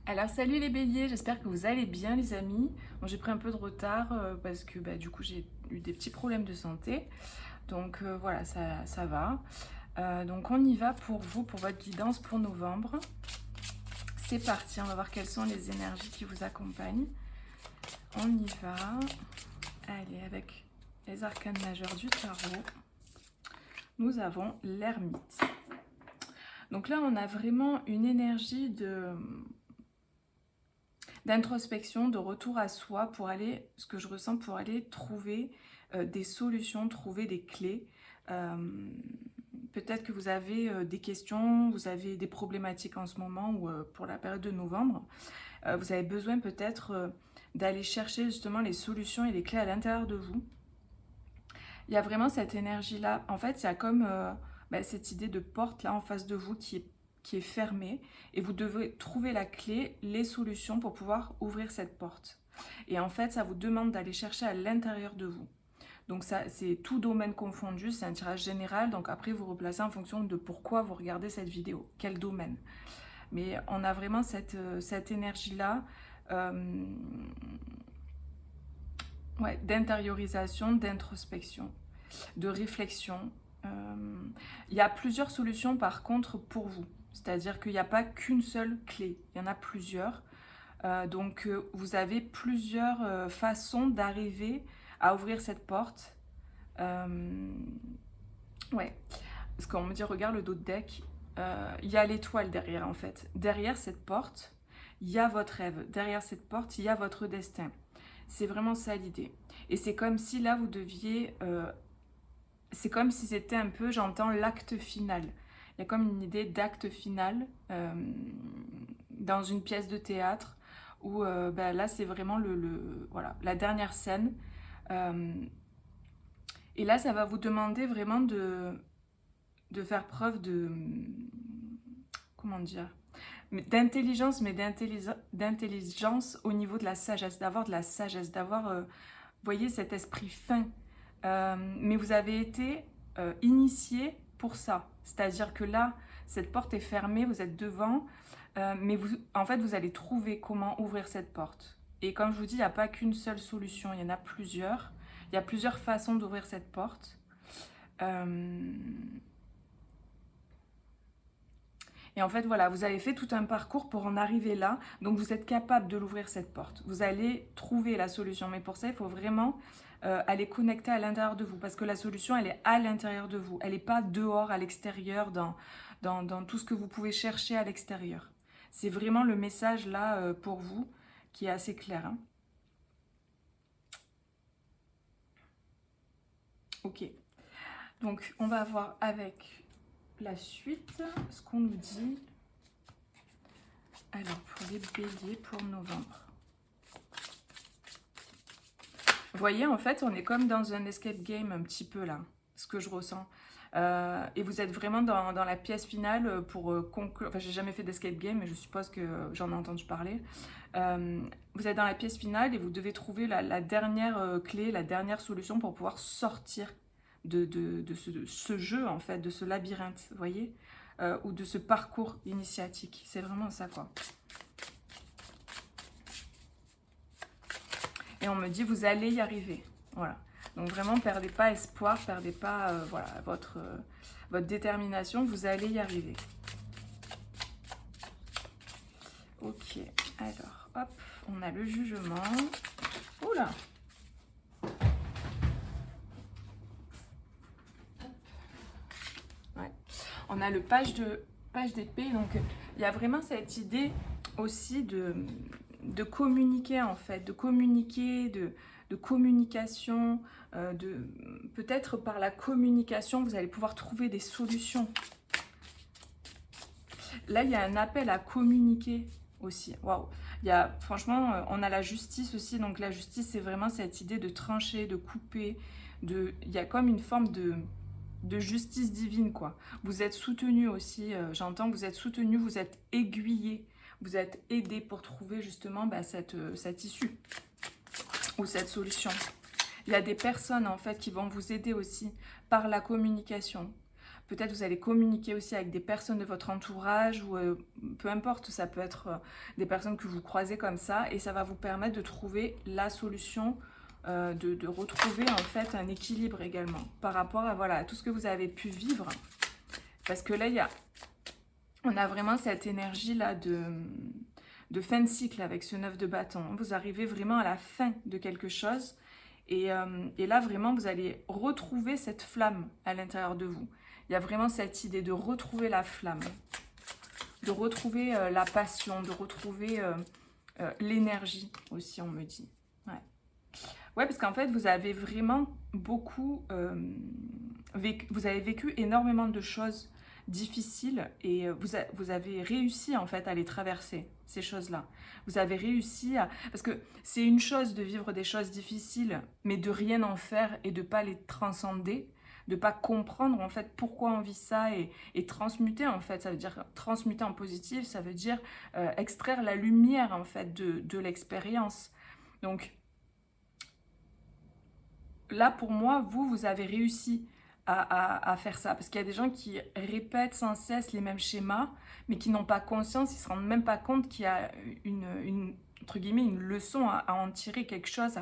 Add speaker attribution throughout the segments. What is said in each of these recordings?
Speaker 1: Alors salut les béliers, j'espère que vous allez bien les amis. Bon, j'ai pris un peu de retard parce que du coup j'ai eu des petits problèmes de santé. Donc voilà, ça va. Donc on y va pour vous, pour votre guidance pour novembre. C'est parti, on va voir quelles sont les énergies qui vous accompagnent. On y va. Allez, avec les arcanes majeures du tarot, nous avons l'ermite. Donc là, on a vraiment une énergie d'introspection, de retour à soi pour aller, ce que je ressens, pour aller trouver des solutions, trouver des clés. Peut-être que vous avez des questions, vous avez des problématiques en ce moment ou pour la période de novembre. Vous avez besoin peut-être d'aller chercher justement les solutions et les clés à l'intérieur de vous. Il y a vraiment cette énergie-là. En fait, il y a comme cette idée de porte là en face de vous qui est fermée et vous devez trouver la clé, les solutions pour pouvoir ouvrir cette porte. Et en fait, ça vous demande d'aller chercher à l'intérieur de vous. Donc ça, c'est tout domaine confondu, c'est un tirage général. Donc après, vous replacez en fonction de pourquoi vous regardez cette vidéo, quel domaine. Mais on a vraiment cette énergie-là d'intériorisation, d'introspection, de réflexion. Il y a plusieurs solutions par contre pour vous. C'est-à-dire qu'il n'y a pas qu'une seule clé, il y en a plusieurs. Donc vous avez plusieurs façons d'arriver à ouvrir cette porte. Ouais, parce qu'on me dit, regarde le dos de deck, il y a l'étoile derrière en fait. Derrière cette porte, il y a votre rêve. Derrière cette porte, il y a votre destin. C'est vraiment ça l'idée. Et c'est comme si là, vous deviez... c'est comme si c'était un peu, j'entends, l'acte final. Il y a comme une idée d'acte final dans une pièce de théâtre où là, c'est vraiment voilà, la dernière scène. Et là, ça va vous demander vraiment de faire preuve de... Comment dire, d'intelligence, mais d'intelligence au niveau de la sagesse, d'avoir de la sagesse, d'avoir, vous voyez, cet esprit fin. Mais vous avez été initié pour ça. C'est-à-dire que là, cette porte est fermée, vous êtes devant, mais vous, en fait, vous allez trouver comment ouvrir cette porte. Et comme je vous dis, il n'y a pas qu'une seule solution, il y en a plusieurs. Il y a plusieurs façons d'ouvrir cette porte. Et en fait, voilà, vous avez fait tout un parcours pour en arriver là. Donc, vous êtes capable de l'ouvrir, cette porte. Vous allez trouver la solution. Mais pour ça, il faut vraiment aller connecter à l'intérieur de vous. Parce que la solution, elle est à l'intérieur de vous. Elle n'est pas dehors, à l'extérieur, dans tout ce que vous pouvez chercher à l'extérieur. C'est vraiment le message là pour vous qui est assez clair. Hein. Ok. Donc, on va voir avec la suite ce qu'on nous dit. Alors, pour les béliers pour novembre. Vous voyez, en fait, on est comme dans un escape game un petit peu là, ce que je ressens. Et vous êtes vraiment dans la pièce finale pour conclure. Enfin, j'ai jamais fait d'escape game, mais je suppose que j'en ai entendu parler. Vous êtes dans la pièce finale et vous devez trouver la dernière clé, la dernière solution pour pouvoir sortir de ce jeu, en fait, de ce labyrinthe, vous voyez, ou de ce parcours initiatique. C'est vraiment ça, quoi. Et on me dit, vous allez y arriver. Voilà. Donc vraiment, perdez pas espoir, perdez pas voilà, votre détermination, vous allez y arriver. Ok, alors, hop, on a le jugement. Oula. Ouais. On a le page d'épée, donc il y a vraiment cette idée aussi de communiquer en fait, de communiquer, de communication, peut-être par la communication, vous allez pouvoir trouver des solutions. Là, il y a un appel à communiquer aussi. Waouh! Franchement, on a la justice aussi. Donc la justice, c'est vraiment cette idée de trancher, de couper. Il y a comme une forme de justice divine, quoi. Vous êtes soutenu aussi, j'entends que vous êtes soutenu, vous êtes aiguillé, vous êtes aidé pour trouver justement cette issue ou cette solution. Il y a des personnes en fait qui vont vous aider aussi par la communication, Peut-être vous allez communiquer aussi avec des personnes de votre entourage ou peu importe, ça peut être des personnes que vous croisez comme ça et ça va vous permettre de trouver la solution, de retrouver en fait un équilibre également par rapport à voilà, tout ce que vous avez pu vivre. Parce que là, on a vraiment cette énergie là de fin de cycle avec ce 9 de bâton. Vous arrivez vraiment à la fin de quelque chose et là vraiment vous allez retrouver cette flamme à l'intérieur de vous. Il y a vraiment cette idée de retrouver la flamme, de retrouver la passion, de retrouver l'énergie aussi, on me dit. Ouais, ouais, parce qu'en fait vous avez vraiment beaucoup vous avez vécu énormément de choses difficiles et vous avez réussi en fait à les traverser, ces choses-là. Vous avez réussi à... Parce que c'est une chose de vivre des choses difficiles, mais de rien en faire et de pas les transcender, de pas comprendre en fait pourquoi on vit ça et transmuter en fait, ça veut dire transmuter en positif, ça veut dire extraire la lumière en fait de l'expérience. Donc là pour moi, vous avez réussi à faire ça. Parce qu'il y a des gens qui répètent sans cesse les mêmes schémas, mais qui n'ont pas conscience, ils ne se rendent même pas compte qu'il y a entre guillemets, une leçon à en tirer, quelque chose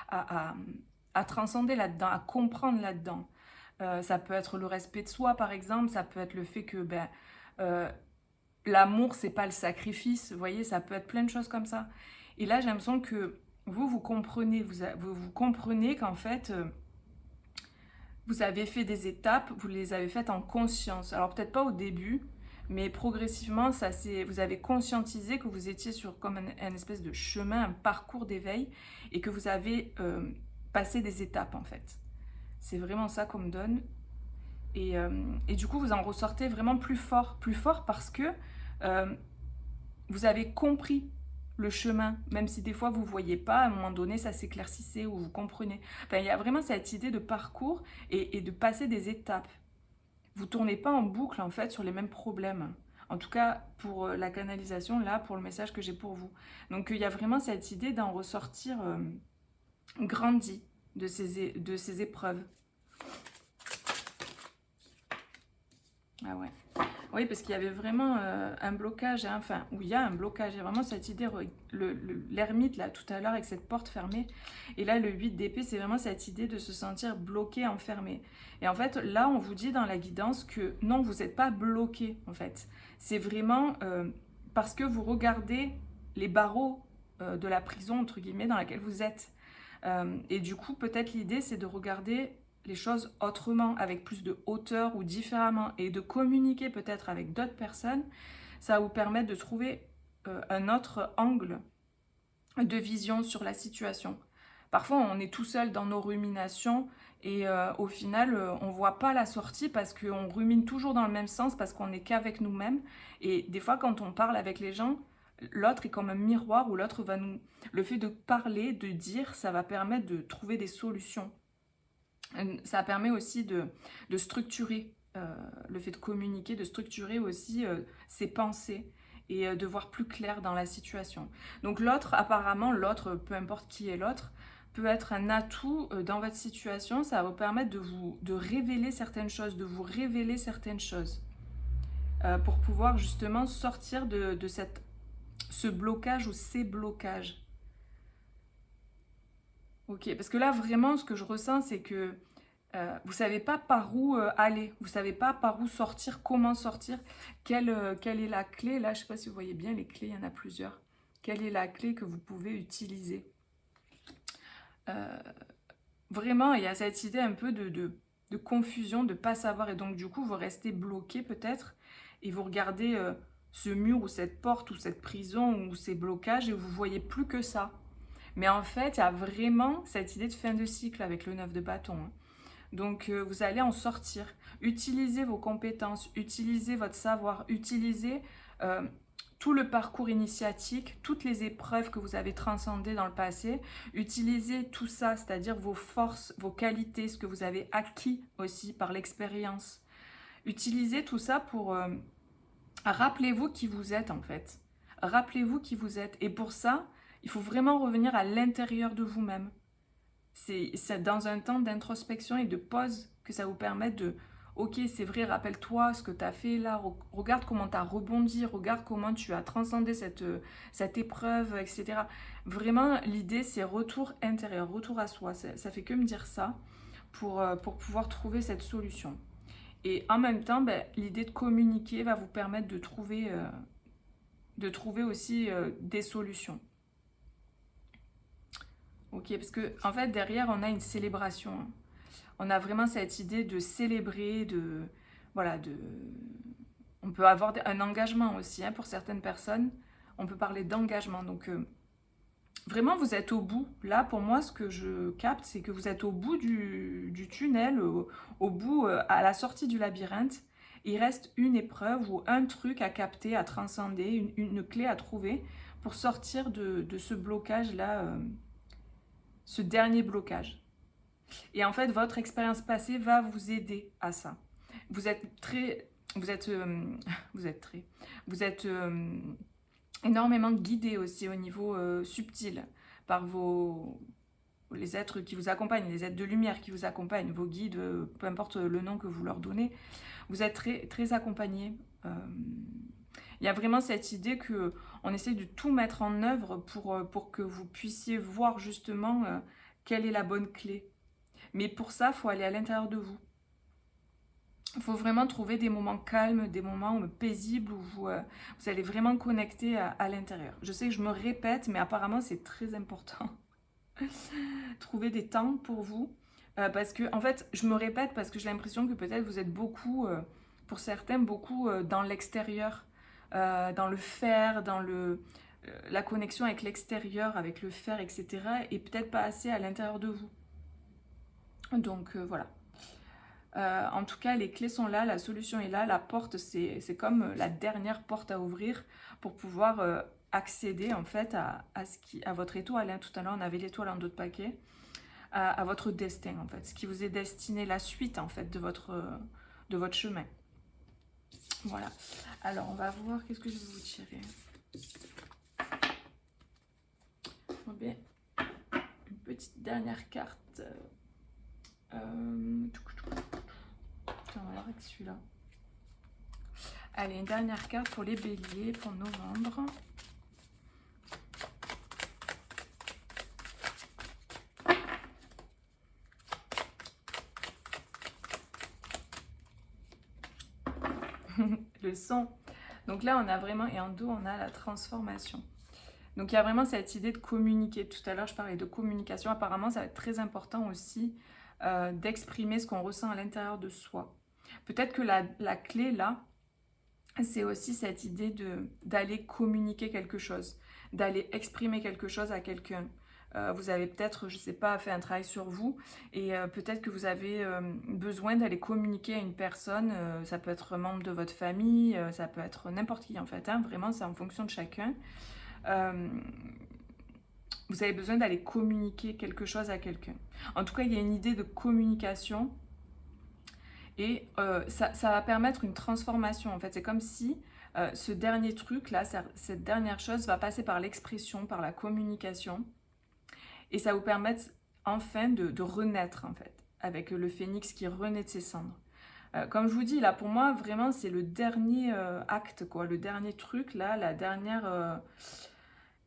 Speaker 1: à transcender là-dedans, à comprendre là-dedans. Ça peut être le respect de soi, par exemple, ça peut être le fait que l'amour, c'est pas le sacrifice, vous voyez, ça peut être plein de choses comme ça. Et là, j'ai l'impression que vous comprenez, vous comprenez qu'en fait... vous avez fait des étapes, vous les avez faites en conscience. Alors peut-être pas au début, mais progressivement, vous avez conscientisé que vous étiez sur comme un espèce de chemin, un parcours d'éveil, et que vous avez passé des étapes en fait. C'est vraiment ça qu'on me donne. Et du coup, vous en ressortez vraiment plus fort parce que vous avez compris le chemin, même si des fois vous ne voyez pas, à un moment donné ça s'éclaircissait ou vous comprenez. Enfin, il y a vraiment cette idée de parcours et de passer des étapes. Vous ne tournez pas en boucle en fait sur les mêmes problèmes. En tout cas pour la canalisation, là, pour le message que j'ai pour vous. Donc il y a vraiment cette idée d'en ressortir grandi de ces épreuves. Ah ouais. Oui, parce qu'il y avait vraiment un blocage, hein, enfin, où il y a un blocage, il y a vraiment cette idée, l'ermite là tout à l'heure avec cette porte fermée, et là le 8 d'épée, c'est vraiment cette idée de se sentir bloqué, enfermé. Et en fait, là on vous dit dans la guidance que non, vous n'êtes pas bloqué en fait. C'est vraiment parce que vous regardez les barreaux de la prison, entre guillemets, dans laquelle vous êtes. Et du coup, peut-être l'idée c'est de regarder les choses autrement, avec plus de hauteur ou différemment, et de communiquer peut-être avec d'autres personnes, ça va vous permettre de trouver un autre angle de vision sur la situation. Parfois, on est tout seul dans nos ruminations et au final, on ne voit pas la sortie parce qu'on rumine toujours dans le même sens, parce qu'on n'est qu'avec nous-mêmes. Et des fois, quand on parle avec les gens, l'autre est comme un miroir où l'autre va nous... Le fait de parler, de dire, ça va permettre de trouver des solutions. Ça permet aussi de structurer, le fait de communiquer, de structurer aussi ses pensées et de voir plus clair dans la situation. Donc l'autre, apparemment, l'autre, peu importe qui est l'autre, peut être un atout dans votre situation. Ça va vous permettre de révéler certaines choses, de vous révéler certaines choses pour pouvoir justement sortir de ce blocage ou ces blocages. Ok, parce que là, vraiment, ce que je ressens, c'est que vous ne savez pas par où aller, vous ne savez pas par où sortir, comment sortir, quelle est la clé. Là, je ne sais pas si vous voyez bien les clés, il y en a plusieurs. Quelle est la clé que vous pouvez utiliser vraiment, il y a cette idée un peu de confusion, de ne pas savoir. Et donc, du coup, vous restez bloqué peut-être et vous regardez ce mur ou cette porte ou cette prison ou ces blocages et vous ne voyez plus que ça. Mais en fait, il y a vraiment cette idée de fin de cycle avec le 9 de bâton. Hein. Donc, vous allez en sortir. Utilisez vos compétences, utilisez votre savoir, utilisez tout le parcours initiatique, toutes les épreuves que vous avez transcendées dans le passé. Utilisez tout ça, c'est-à-dire vos forces, vos qualités, ce que vous avez acquis aussi par l'expérience. Utilisez tout ça pour... rappelez-vous qui vous êtes en fait. Rappelez-vous qui vous êtes. Et pour ça, il faut vraiment revenir à l'intérieur de vous-même. C'est dans un temps d'introspection et de pause que ça vous permet de ok, c'est vrai, rappelle-toi ce que tu as fait là, regarde comment tu as rebondi, regarde comment tu as transcendé cette épreuve, etc. Vraiment, l'idée, c'est retour intérieur, retour à soi. Ça fait que me dire ça pour pouvoir trouver cette solution. Et en même temps, ben, l'idée de communiquer va vous permettre de trouver aussi des solutions. Ok, parce que en fait, derrière, on a une célébration. On a vraiment cette idée de célébrer, voilà, on peut avoir un engagement aussi, hein, pour certaines personnes. On peut parler d'engagement. Donc, vraiment, vous êtes au bout. Là, pour moi, ce que je capte, c'est que vous êtes au bout du tunnel, au bout, à la sortie du labyrinthe. Il reste une épreuve ou un truc à capter, à transcender, une clé à trouver pour sortir de ce blocage-là, ce dernier blocage. Et en fait, votre expérience passée va vous aider à ça. Vous êtes très... Vous êtes... vous êtes très... Vous êtes... énormément guidé aussi au niveau subtil par les êtres qui vous accompagnent, les êtres de lumière qui vous accompagnent, vos guides, peu importe le nom que vous leur donnez, vous êtes très, très accompagné. Il y a vraiment cette idée qu'on essaie de tout mettre en œuvre pour que vous puissiez voir justement quelle est la bonne clé. Mais pour ça, il faut aller à l'intérieur de vous. Il faut vraiment trouver des moments calmes, des moments paisibles où vous allez vraiment connecter à l'intérieur. Je sais que je me répète, mais apparemment c'est très important. Trouver des temps pour vous. Parce que, en fait, je me répète parce que j'ai l'impression que peut-être vous êtes beaucoup, pour certains, beaucoup dans l'extérieur, dans le faire, dans la connexion avec l'extérieur, avec le faire, etc. Et peut-être pas assez à l'intérieur de vous. Donc voilà. En tout cas, les clés sont là, la solution est là, la porte, c'est comme la dernière porte à ouvrir pour pouvoir accéder en fait à votre étoile. Hein. Tout à l'heure, on avait l'étoile en d'autres paquets, à votre destin en fait, ce qui vous est destiné, la suite en fait de votre chemin. Voilà. Alors, on va voir, qu'est-ce que je vais vous tirer. Bien, une petite dernière carte. On va voir avec celui-là. Allez, une dernière carte pour les béliers pour novembre. Le son. Donc là, on a vraiment, et en dos, on a la transformation. Donc il y a vraiment cette idée de communiquer. Tout à l'heure, je parlais de communication. Apparemment, ça va être très important aussi d'exprimer ce qu'on ressent à l'intérieur de soi. Peut-être que la clé, là, c'est aussi cette idée d'aller communiquer quelque chose, d'aller exprimer quelque chose à quelqu'un. Vous avez peut-être, je ne sais pas, fait un travail sur vous et peut-être que vous avez besoin d'aller communiquer à une personne. Ça peut être un membre de votre famille, ça peut être n'importe qui en fait. Hein, vraiment, c'est en fonction de chacun. Vous avez besoin d'aller communiquer quelque chose à quelqu'un. En tout cas, il y a une idée de communication et ça va permettre une transformation. En fait, c'est comme si ce dernier truc-là, cette dernière chose va passer par l'expression, par la communication et ça vous permettre enfin de renaître en fait, avec le phénix qui renaît de ses cendres. Comme je vous dis, là, pour moi, vraiment, c'est le dernier acte, quoi, le dernier truc, là, la dernière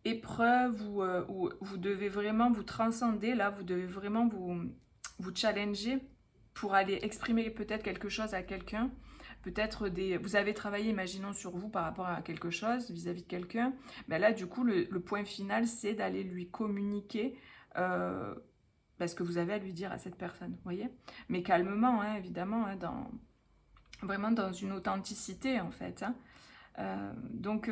Speaker 1: épreuve où vous devez vraiment vous transcender, là, vous devez vraiment vous challenger pour aller exprimer peut-être quelque chose à quelqu'un. Peut-être vous avez travaillé, imaginons, sur vous par rapport à quelque chose, vis-à-vis de quelqu'un. Ben là, du coup, le point final, c'est d'aller lui communiquer ce que vous avez à lui dire à cette personne, vous voyez. Mais calmement, hein, évidemment, hein, vraiment dans une authenticité, en fait. Hein. Donc,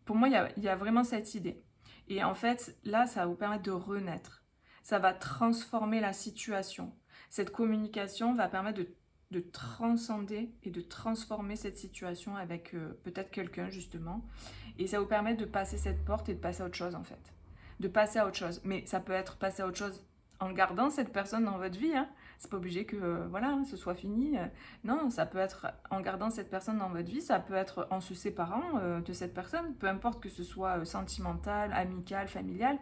Speaker 1: pour moi, il y a vraiment cette idée. Et en fait, là, ça va vous permettre de renaître. Ça va transformer la situation. Cette communication va permettre de transcender et de transformer cette situation avec peut-être quelqu'un, justement. Et ça vous permet de passer cette porte et de passer à autre chose, en fait. De passer à autre chose. Mais ça peut être passer à autre chose en gardant cette personne dans votre vie. Hein. C'est pas obligé que voilà, ce soit fini. Non, ça peut être en gardant cette personne dans votre vie, ça peut être en se séparant de cette personne, peu importe que ce soit sentimental, amical, familial.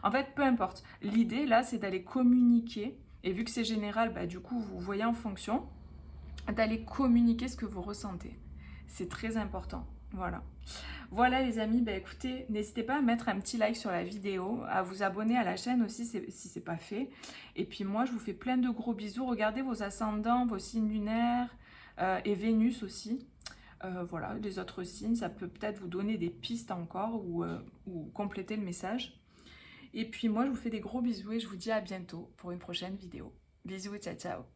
Speaker 1: En fait, peu importe. L'idée, là, c'est d'aller communiquer. Et vu que c'est général, bah, du coup, vous voyez en fonction. d'aller communiquer ce que vous ressentez. C'est très important. Voilà. Voilà les amis, bah écoutez, n'hésitez pas à mettre un petit like sur la vidéo, à vous abonner à la chaîne aussi si c'est pas fait. Et puis moi, je vous fais plein de gros bisous. Regardez vos ascendants, vos signes lunaires et Vénus aussi. Voilà, les autres signes, ça peut peut-être vous donner des pistes encore ou compléter le message. Et puis moi, je vous fais des gros bisous et je vous dis à bientôt pour une prochaine vidéo. Bisous, ciao, ciao.